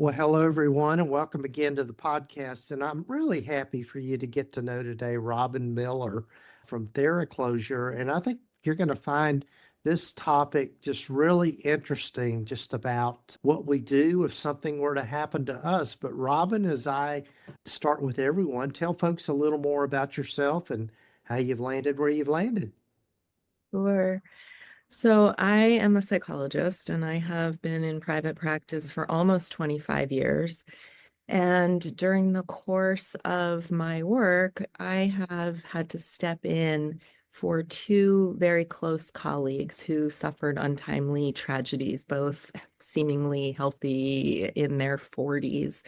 Well, hello, everyone, and welcome again to the podcast. And I'm really happy for you to get to know today Robyn Miller from TheraClosure. And I think you're going to find this topic just really interesting, just about what we do if something were to happen to us. But Robyn, as I start with everyone, tell folks a little more about yourself and how you've landed where you've landed. Sure. So I am a psychologist and I have been in private practice for almost 25 years. And during the course of my work, I have had to step in for two very close colleagues who suffered untimely tragedies, both seemingly healthy in their 40s.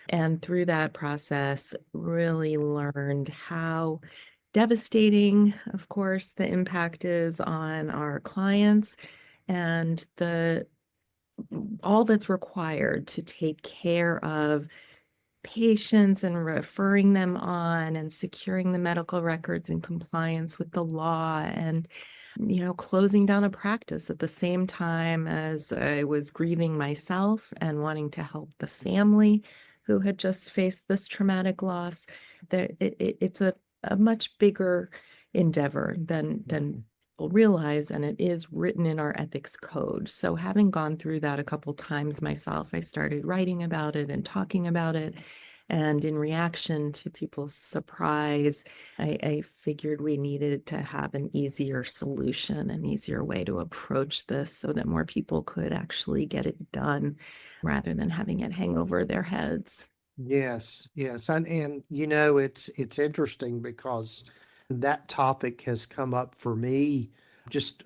And through that process, really learned how devastating, of course, the impact is on our clients and the all that's required to take care of patients and referring them on and securing the medical records in compliance with the law and closing down a practice at the same time as I was grieving myself and wanting to help the family who had just faced this traumatic loss. It's a much bigger endeavor than people realize, and it is written in our ethics code. So having gone through that a couple times myself, I started writing about it and talking about it. And in reaction to people's surprise, I figured we needed to have an easier solution, an easier way to approach this so that more people could actually get it done rather than having it hang over their heads. Yes, yes. And it's interesting because that topic has come up for me. Just,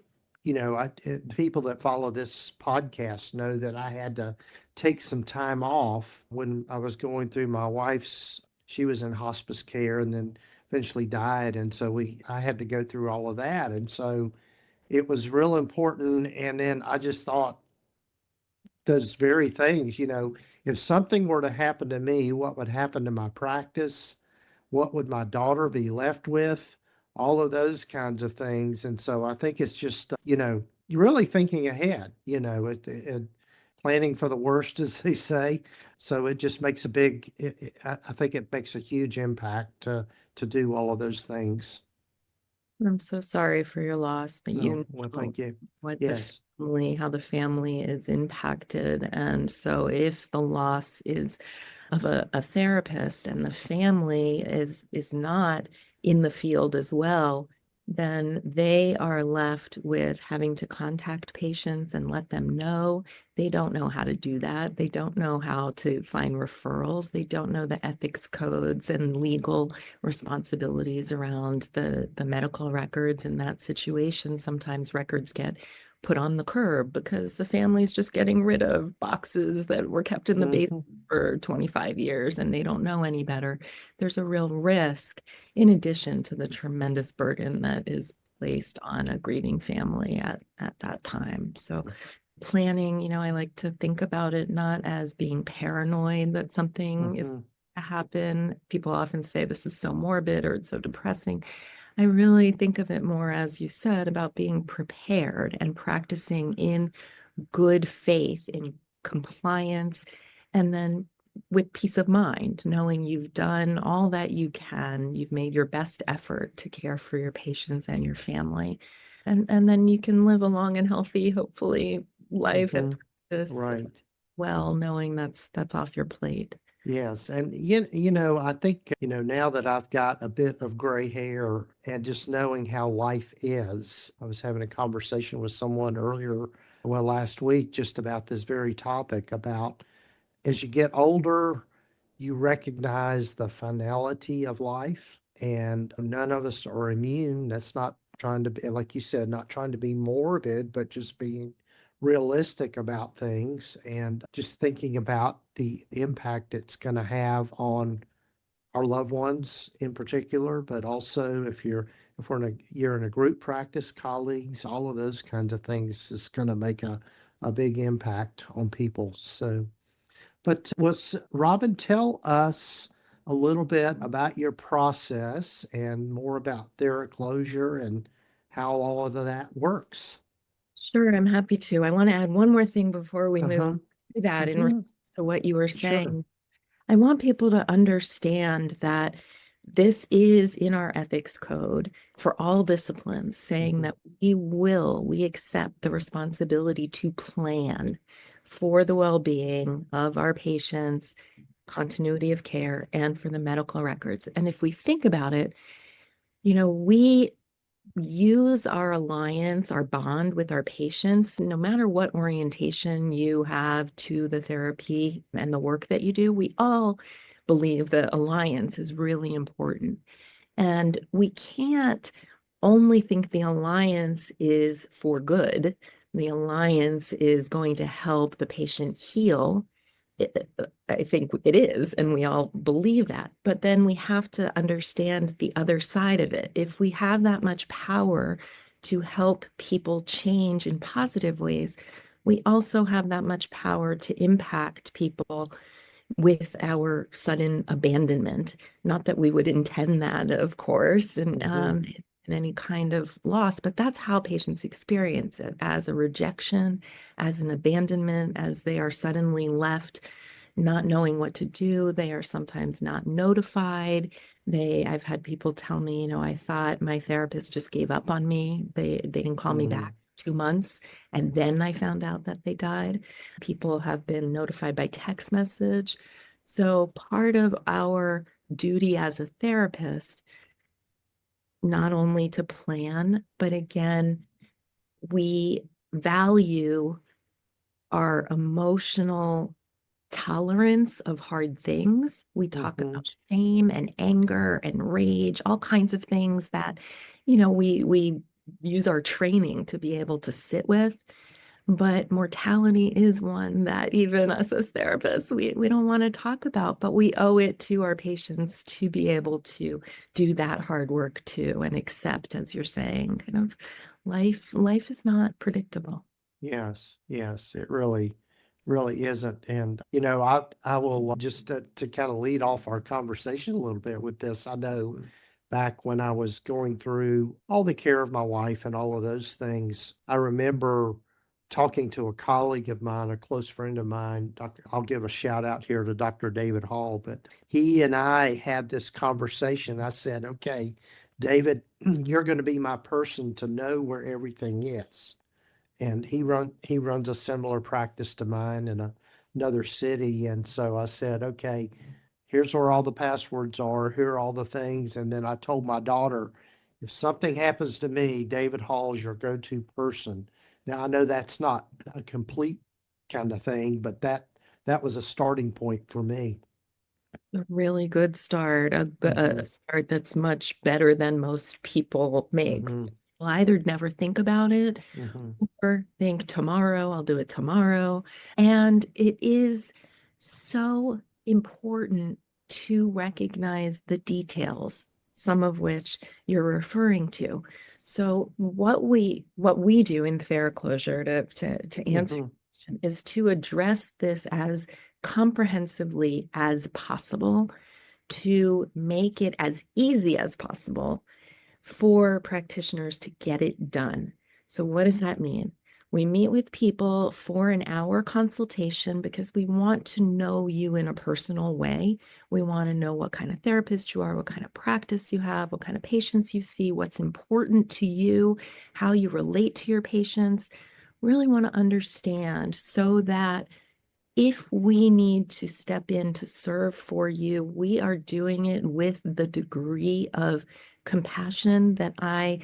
people that follow this podcast know that I had to take some time off when I was going through my wife's, she was in hospice care and then eventually died. And so I had to go through all of that. And so it was real important. And then I just thought, those very things, if something were to happen to me, what would happen to my practice? What would my daughter be left with? All of those kinds of things. And so I think it's just, you're really thinking ahead, planning for the worst, as they say. So it just makes I think it makes a huge impact to do all of those things. I'm so sorry for your loss, but Oh, you well, know thank you. what the Yes. family, how the family is impacted. And so if the loss is of a therapist and the family is not in the field as well, then they are left with having to contact patients and let them know. They don't know how to do that. They don't know how to find referrals. They don't know the ethics codes and legal responsibilities around the medical records in that situation. Sometimes records get put on the curb because the family's just getting rid of boxes that were kept in the basement Hmm. for 25 years and they don't know any better. There's a real risk, in addition to the tremendous burden that is placed on a grieving family at that time. So planning, I like to think about it not as being paranoid that something is Hmm. to happen. People often say this is so morbid or it's so depressing. I really think of it more, as you said, about being prepared and practicing in good faith, in compliance, and then with peace of mind, knowing you've done all that you can, you've made your best effort to care for your patients and your family. And then you can live a long and healthy, hopefully, life and Hmm. practice Right. well, knowing that's off your plate. Yes, and I think, now that I've got a bit of gray hair and just knowing how life is, I was having a conversation with someone earlier, well, last week, just about this very topic about as you get older, you recognize the finality of life, and none of us are immune. That's not trying to be, like you said, not trying to be morbid, but just being realistic about things and just thinking about the impact it's going to have on our loved ones in particular, but also you're in a group practice, colleagues, all of those kinds of things is going to make a big impact on people. So but was Robyn, tell us a little bit about your process and more about TheraClosure and how all of that works. Sure, I'm happy to. I want to add one more thing before we move Uh-huh. to that in Hmm. to what you were Sure. saying. I want people to understand that this is in our ethics code for all disciplines, saying Mhm. that we accept the responsibility to plan for the well-being of our patients, continuity of care, and for the medical records. And if we think about it, we use our alliance, our bond with our patients, no matter what orientation you have to the therapy and the work that you do, we all believe that alliance is really important. And we can't only think the alliance is for good. The alliance is going to help the patient heal. I think it is, and we all believe that. But then we have to understand the other side of it. If we have that much power to help people change in positive ways, we also have that much power to impact people with our sudden abandonment. Not that we would intend that, of course, and Mhm. in any kind of loss, but that's how patients experience it, as a rejection, as an abandonment, as they are suddenly left not knowing what to do. They are sometimes not notified. I've had people tell me, I thought my therapist just gave up on me. They didn't call me back Mhm. 2 months, and then I found out that they died. People have been notified by text message. So part of our duty as a therapist, not only to plan, but again, we value our emotional tolerance of hard things. We talk Mhm. about shame and anger and rage, all kinds of things that, we use our training to be able to sit with. But mortality is one that even us as therapists, we don't want to talk about, but we owe it to our patients to be able to do that hard work too and accept, as you're saying, kind of life is not predictable. Yes, yes, it really isn't. And I will just to kind of lead off our conversation a little bit with this. I know back when I was going through all the care of my wife and all of those things, I remember talking to a colleague of mine, a close friend of mine. I'll give a shout out here to Dr. David Hall, but he and I had this conversation. I said, "Okay, David, you're going to be my person to know where everything is." And he runs a similar practice to mine in another city. And so I said, okay, here's where all the passwords are. Here are all the things. And then I told my daughter, if something happens to me, David Hall's your go-to person. Now I know that's not a complete kind of thing, but that was a starting point for me. A really good start, Hmm. a start that's much better than most people make. Hmm. Well, either never think about it Hmm. or think tomorrow, I'll do it tomorrow. And it is so important to recognize the details, some of which you're referring to. So what we do in TheraClosure to answer Hmm. your question is to address this as comprehensively as possible, to make it as easy as possible for practitioners to get it done. So, what does that mean? We meet with people for an hour consultation because we want to know you in a personal way. We want to know what kind of therapist you are, what kind of practice you have, what kind of patients you see, what's important to you, how you relate to your patients. Really want to understand so that if we need to step in to serve for you, we are doing it with the degree of compassion that I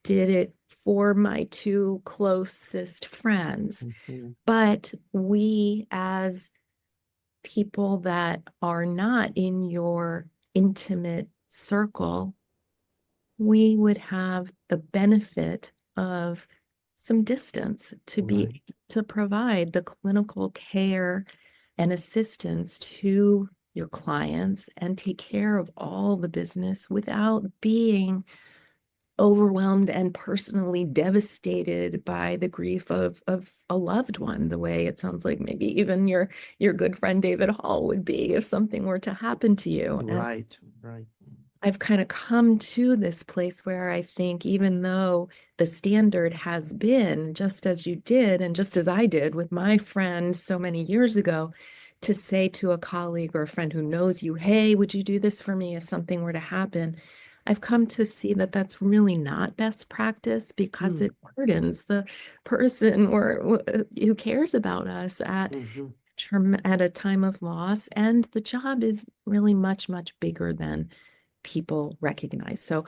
did it for my two closest friends. Hmm. But we, as people that are not in your intimate circle, we would have the benefit of some distance to be Right. to provide the clinical care and assistance to your clients and take care of all the business without being overwhelmed and personally devastated by the grief of a loved one, the way it sounds like maybe even your good friend David Hall would be if something were to happen to you. And Right. Right. I've kind of come to this place where I think even though the standard has been just as you did and just as I did with my friend so many years ago, to say to a colleague or a friend who knows you, hey, would you do this for me if something were to happen? I've come to see that that's really not best practice because Mm, it burdens the person or who cares about us mhm, at a time of loss. And the job is really much, much bigger than people recognize. So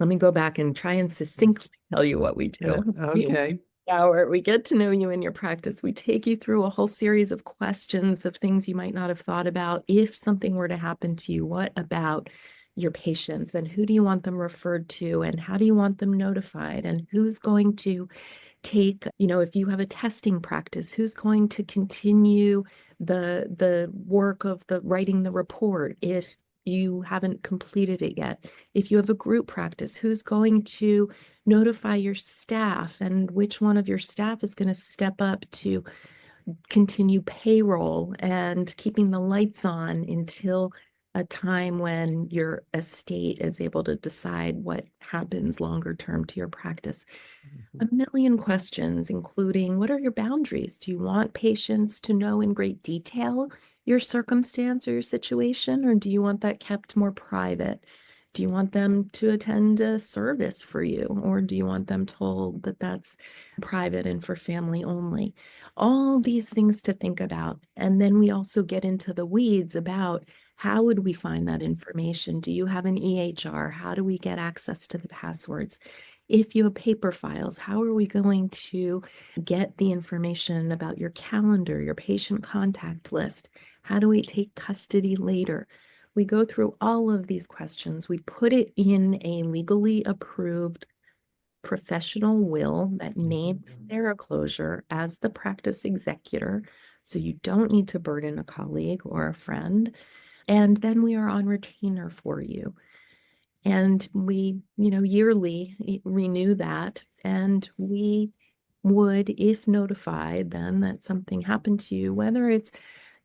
let me go back and try and succinctly tell you what we yeah, do. okay. Hour, we get to know you in your practice. We take you through a whole series of questions of things you might not have thought about. If something were to happen to you, what about your patients and who do you want them referred to and how do you want them notified and who's going to take, if you have a testing practice, who's going to continue the work of the writing the report if you haven't completed it yet? If you have a group practice, who's going to notify your staff and which one of your staff is going to step up to continue payroll and keeping the lights on until a time when your estate is able to decide what happens longer term to your practice? A Mhm, million questions, including what are your boundaries? Do you want patients to know in great detail your circumstance or your situation, or do you want that kept more private? Do you want them to attend a service for you, or do you want them told that that's private and for family only? All these things to think about. And then we also get into the weeds about how would we find that information? Do you have an EHR? How do we get access to the passwords? If you have paper files, how are we going to get the information about your calendar, your patient contact list? How do we take custody later? We go through all of these questions. We put it in a legally approved professional will that names mhm, TheraClosure as the practice executor. So you don't need to burden a colleague or a friend. And then we are on retainer for you. And we, yearly renew that. And we would, if notified then that something happened to you, whether it's,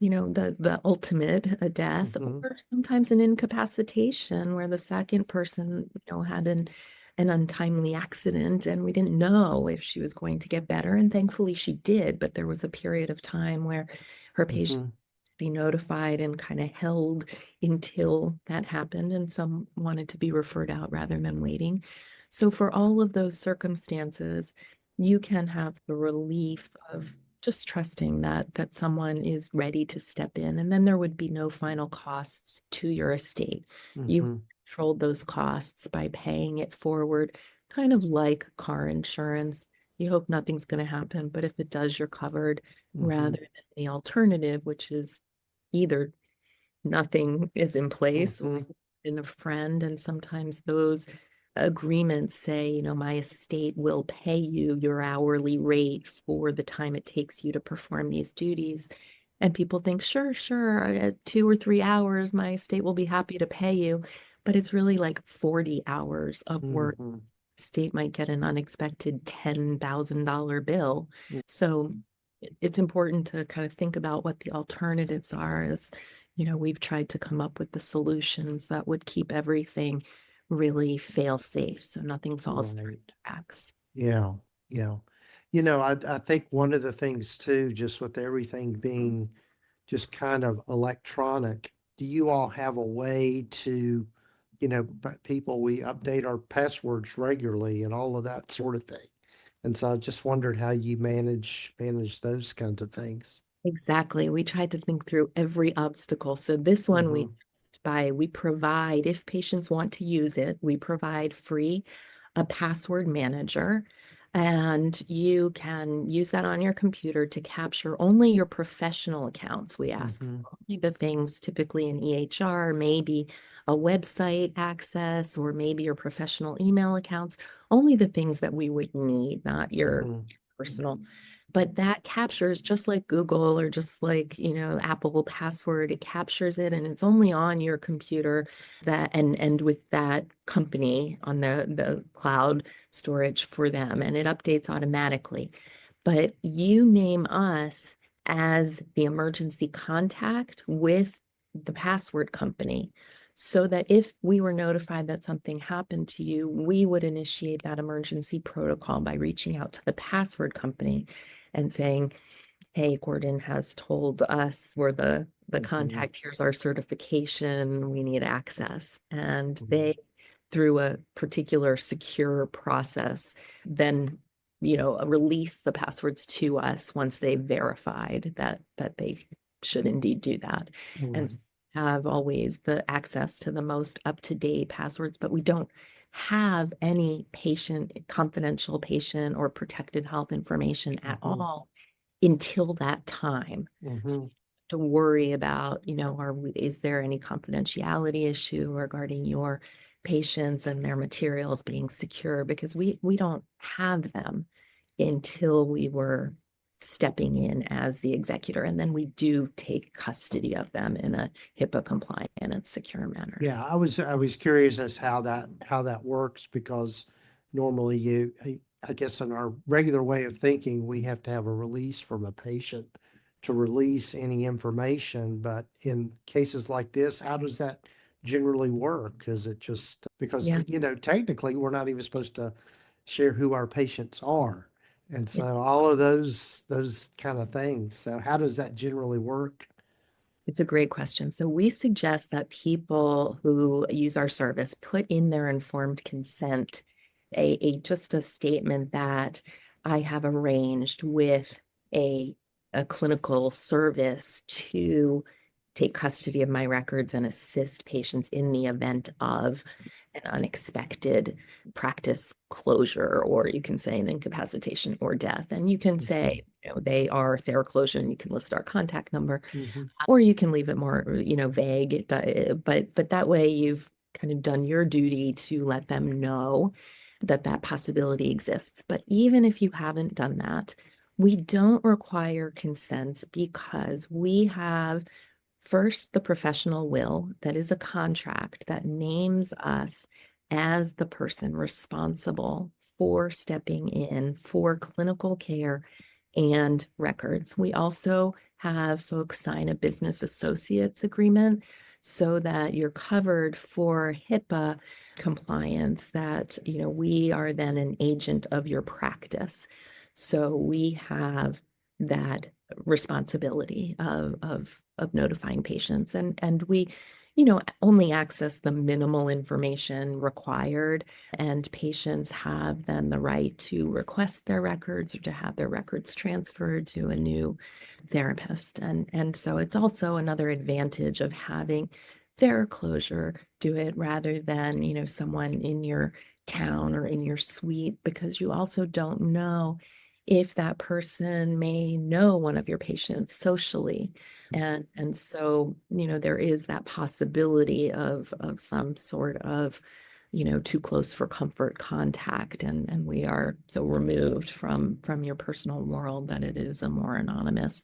the ultimate, a death, mhm, or sometimes an incapacitation where the second person, had an untimely accident and we didn't know if she was going to get better. And thankfully she did, but there was a period of time where her patient mhm, be notified and kind of held until that happened, and some wanted to be referred out rather than waiting. So for all of those circumstances, you can have the relief of just trusting that someone is ready to step in, and then there would be no final costs to your estate. You mhm, controlled those costs by paying it forward, kind of like car insurance. You hope nothing's going to happen, but if it does, you're covered rather mhm, than the alternative, which is either nothing is in place or mhm, in a friend. And sometimes those agreements say, my estate will pay you your hourly rate for the time it takes you to perform these duties. And people think, sure, sure, at 2 or 3 hours, my estate will be happy to pay you. But it's really like 40 hours of work. mhm, State might get an unexpected $10,000 bill. mhm. So it's important to kind of think about what the alternatives are as, we've tried to come up with the solutions that would keep everything really fail safe so nothing falls through Right. the cracks. Yeah, yeah. I think one of the things too, just with everything being just kind of electronic, do you all have a way to, people, we update our passwords regularly and all of that sort of thing. And so I just wondered how you manage those kinds of things. Exactly. We tried to think through every obstacle. So this one we Mm-hmm. just we provide, if patients want to use it, we provide free a password manager. And you can use that on your computer to capture only your professional accounts. We ask Mm-hmm. for only the things typically in EHR, maybe a website access, or maybe your professional email accounts, only the things that we would need, not your Mm-hmm. personal. But that captures just like Google or just like, Apple password, it captures it and it's only on your computer that and with that company on the cloud storage for them and it updates automatically. But you name us as the emergency contact with the password company so that if we were notified that something happened to you, we would initiate that emergency protocol by reaching out to the password company and saying, hey, Gordon has told us we're the Mhm. contact, here's our certification, we need access. And Mhm. they, through a particular secure process, then, release the passwords to us once they've verified that they should indeed do that. And Mhm. have always the access to the most up-to-date passwords, but we don't have any confidential patient or protected health information at Mhm. all until that time. So Mhm. to worry about, is there any confidentiality issue regarding your patients and their materials being secure? Because we don't have them until we were stepping in as the executor, and then we do take custody of them in a HIPAA compliant and secure manner. Yeah, I was curious as how that works because normally I guess in our regular way of thinking, we have to have a release from a patient to release any information. But in cases like this, how does that generally work? Is it just because, Yeah, technically we're not even supposed to share who our patients are. And it's so all of those kind of things. So how does that generally work? It's a great question. So we suggest that people who use our service put in their informed consent just a statement that I have arranged with a a clinical service to take custody of my records and assist patients in the event of an unexpected practice closure, or you can say an incapacitation or death. And you can Mhm. say, they are TheraClosure, and you can list our contact number, Mhm. or you can leave it more, vague. But that way you've kind of done your duty to let them know that that possibility exists. But even if you haven't done that, we don't require consents because we have first the professional will, that is a contract that names us as the person responsible for stepping in for clinical care and records. We also have folks sign a business associates agreement so that you're covered for HIPAA compliance, that, we are then an agent of your practice. So we have that responsibility of notifying patients, and we only access the minimal information required, and patients have then the right to request their records or to have their records transferred to a new therapist. And so it's also another advantage of having TheraClosure do it rather than, someone in your town or in your suite, because you also don't know if that person may know one of your patients socially. And so, there is that possibility of some sort of, too close for comfort contact. And we are so removed from your personal world that it is a more anonymous,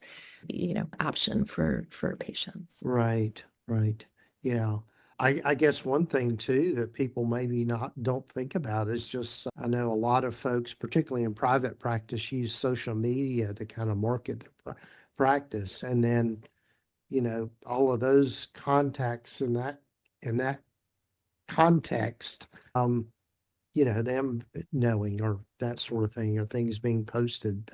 option for patients. Right, right. Yeah. I guess one thing too that people maybe not don't think about is just I know a lot of folks, particularly in private practice, use social media to kind of market their practice. And then, all of those contacts in that context, them knowing or that sort of thing, or things being posted,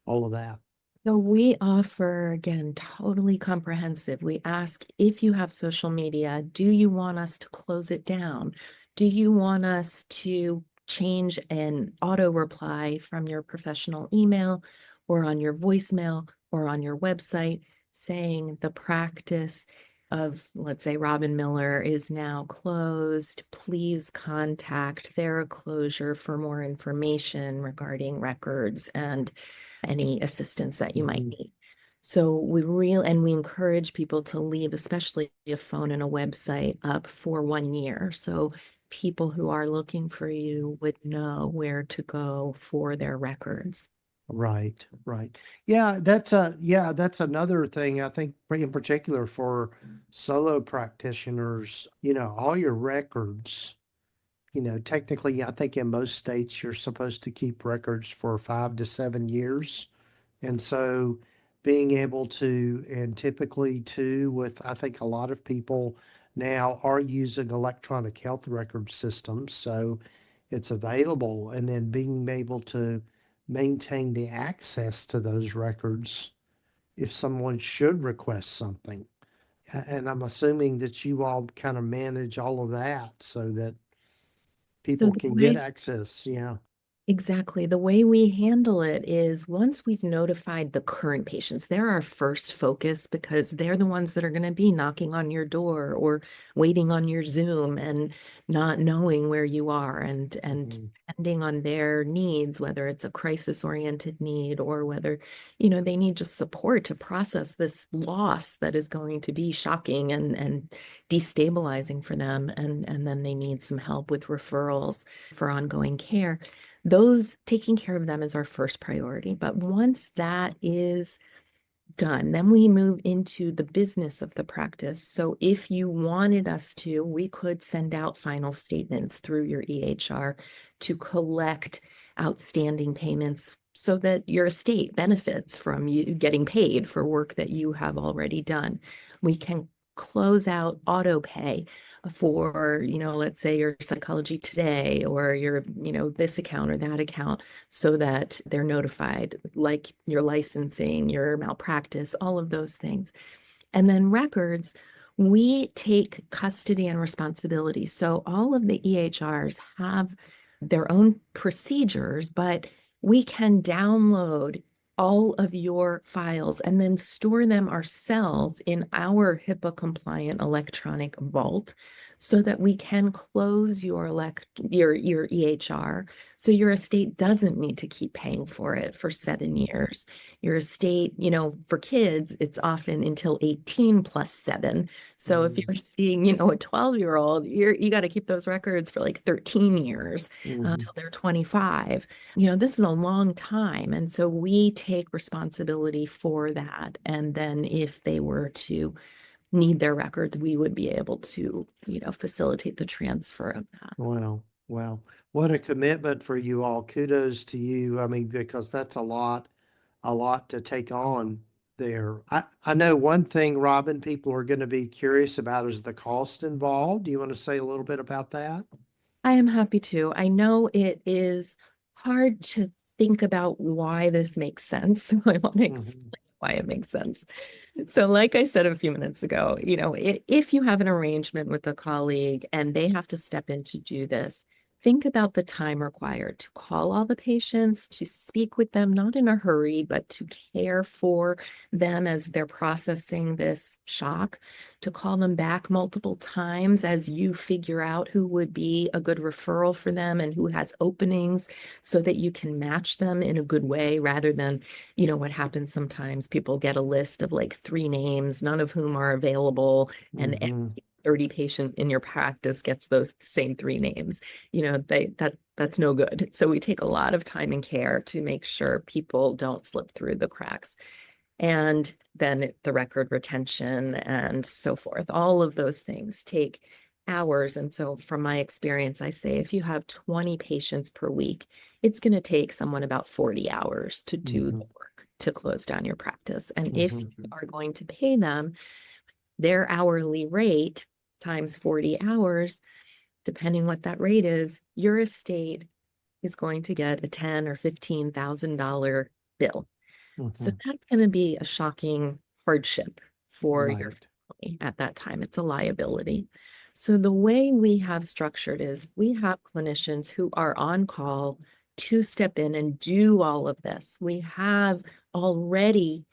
all of that. So we offer, again, totally comprehensive. We ask, if you have social media, do you want us to close it down? Do you want us to change an auto reply from your professional email or on your voicemail or on your website saying the practice of, let's say, Robyn Miller is now closed. Please contact TheraClosure for more information regarding records and any assistance that you might Mhm. need. So we encourage people to leave, especially a phone and a website, up for 1 year. So people who are looking for you would know where to go for their records. Right, right. Yeah, that's another thing I think in particular for solo practitioners, all your records, technically I think in most states you're supposed to keep records for 5 to 7 years. And so being able to, and typically too, with I think a lot of people now are using electronic health record systems. So it's available. And then being able to maintain the access to those records if someone should request something. And I'm assuming that you all kind of manage all of that so that So people the can get way access. Yeah. Exactly. The way we handle it is once we've notified the current patients, they're our first focus because they're the ones that are going to be knocking on your door or waiting on your Zoom and not knowing where you are and Mhm. depending on their needs, whether it's a crisis-oriented need or whether, they need just support to process this loss that is going to be shocking and destabilizing for them. And then they need some help with referrals for ongoing care. Those taking care of them is our first priority. But once that is done, then we move into the business of the practice. So if you wanted us to, we could send out final statements through your EHR to collect outstanding payments so that your estate benefits from you getting paid for work that you have already done. We can close out auto pay for, let's say your Psychology Today or your, this account or that account so that they're notified, like your licensing, your malpractice, all of those things. And then records, we take custody and responsibility. So all of the EHRs have their own procedures, but we can download all of your files and then store them ourselves in our HIPAA compliant electronic vault so that we can close your EHR so your estate doesn't need to keep paying for it for 7 years. Your estate, for kids, it's often until 18 plus 7. So if Mhm. you're seeing, a 12-year-old, you got to keep those records for like 13 years Mhm. till they're 25. This is a long time. And so we take responsibility for that. And then if they were to need their records, we would be able to, facilitate the transfer of that. Wow. Wow. What a commitment for you all. Kudos to you. I mean, because that's a lot to take on there. I know one thing, Robyn, people are going to be curious about is the cost involved. Do you want to say a little bit about that? I am happy to. I know it is hard to think about why this makes sense. So I want to Mhm. explain why it makes sense. So, like I said a few minutes ago, if you have an arrangement with a colleague and they have to step in to do this, think about the time required to call all the patients, to speak with them, not in a hurry, but to care for them as they're processing this shock, to call them back multiple times as you figure out who would be a good referral for them and who has openings so that you can match them in a good way rather than what happens sometimes people get a list of like 3 names, none of whom are available, and every Mhm. 30 patient in your practice gets those same 3 names. That's no good. So we take a lot of time and care to make sure people don't slip through the cracks. And then the record retention and so forth. All of those things take hours. And so from my experience, I say if you have 20 patients per week, it's going to take someone about 40 hours to do the Mhm. work to close down your practice. And if you Mhm. are going to pay them their hourly rate times 40 hours, depending what that rate is, your estate is going to get a $10,000 or $15,000 bill. So Mhm. that's going to be a shocking hardship for your Right. family at that time. It's a liability. So the way we have structured is we have clinicians who are on call to step in and do all of this. We have already,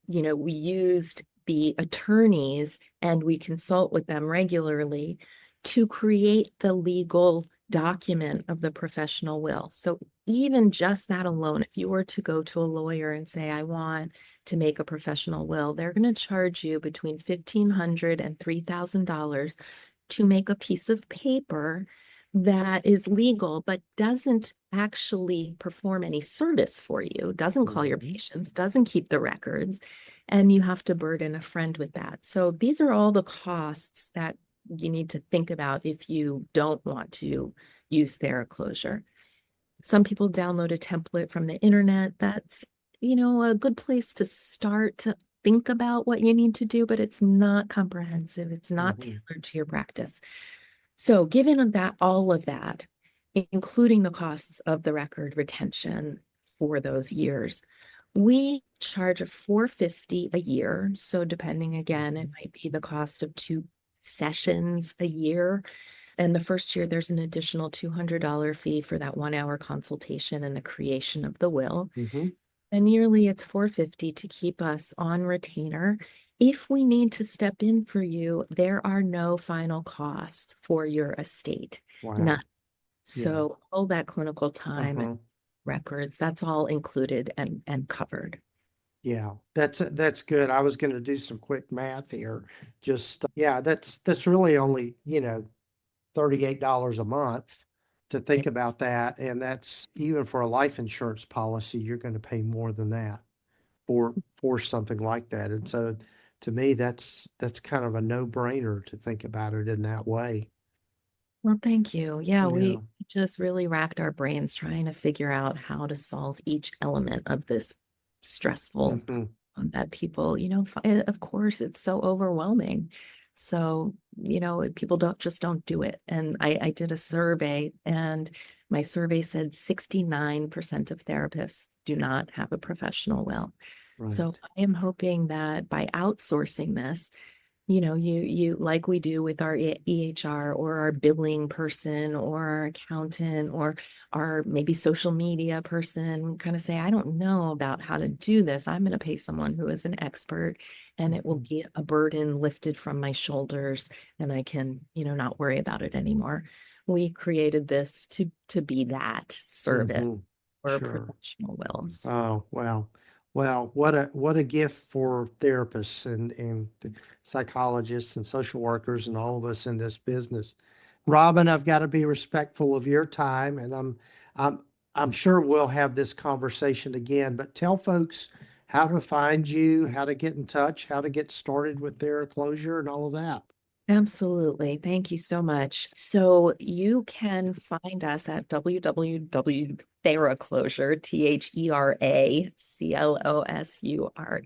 we used the attorneys and we consult with them regularly to create the legal document of the professional will. So even just that alone, if you were to go to a lawyer and say, I want to make a professional will, they're going to charge you between $1,500 and $3,000 to make a piece of paper that is legal, but doesn't actually perform any service for you, doesn't call your Mhm. patients, doesn't keep the records, and you have to burden a friend with that. So these are all the costs that you need to think about if you don't want to use TheraClosure. Some people download a template from the internet. That's, a good place to start to think about what you need to do, but it's not comprehensive. It's not Mhm. tailored to your practice. So given that all of that, including the costs of the record retention for those years, we charge of $450 a year. So depending again, it might be the cost of 2 sessions a year. And the first year, there's an additional $200 fee for that 1 hour consultation and the creation of the will. Mm-hmm. And yearly, it's $450 to keep us on retainer. If we need to step in for you, there are no final costs for your estate. Wow. None. Yeah. So all that clinical time and Uh-huh. records, that's all included and covered. Yeah, that's good. I was going to do some quick math here. Just yeah, that's really only, $38 a month to think about that. And that's even for a life insurance policy, you're going to pay more than that for something like that. And so to me, that's kind of a no-brainer to think about it in that way. Well, thank you. Yeah, Yeah. we just really racked our brains trying to figure out how to solve each element of this stressful Hmm. that people, of course, it's so overwhelming. So, people don't do it. And I did a survey, and my survey said 69% of therapists do not have a professional will. So Right. I am hoping that by outsourcing this, you like we do with our EHR or our billing person or our accountant or our maybe social media person, kind of say, I don't know about how to do this. I'm going to pay someone who is an expert, and it will Hmm. be a burden lifted from my shoulders, and I can, not worry about it anymore. We created this to be that service Hmm. for Sure. professional wills. Oh, wow. Well, what a gift for therapists and psychologists and social workers and all of us in this business. Robyn, I've got to be respectful of your time, and I'm I'm sure we'll have this conversation again, but tell folks how to find you, how to get in touch, how to get started with TheraClosure and all of that. Absolutely. Thank you so much. So you can find us at www.TheraClosure,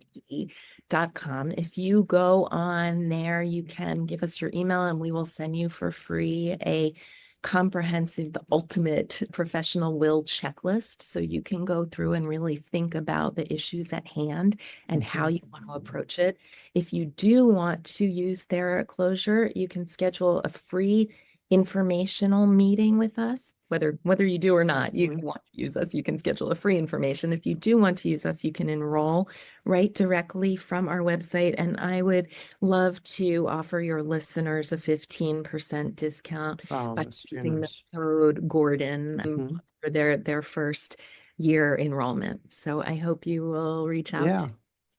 TheraClosure.com. If you go on there, you can give us your email and we will send you for free a comprehensive, the ultimate professional will checklist. So you can go through and really think about the issues at hand and how Mhm. you want to approach it. If you do want to use TheraClosure, you can schedule a free informational meeting with us. Whether you do or not, you Mhm. want to use us, you can schedule a free information. If you do want to use us, you can enroll right directly from our website. And I would love to offer your listeners a 15% discount Oh, by that's using the generous. code Gordon Mhm. for their first year enrollment. So I hope you will reach out to Yeah.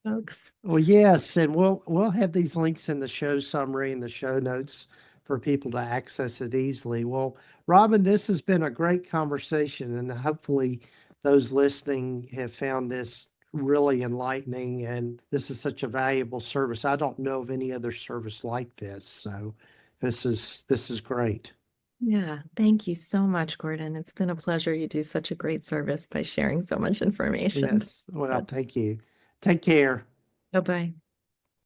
folks. Well, yes, and we'll have these links in the show summary and the show notes for people to access it easily. Well, Robyn, this has been a great conversation, and hopefully those listening have found this really enlightening. And this is such a valuable service. I don't know of any other service like this, so this is great. Yeah, thank you so much, Gordon. It's been a pleasure. You do such a great service by sharing so much information. Yes. Well, thank you. Take care. Bye-bye.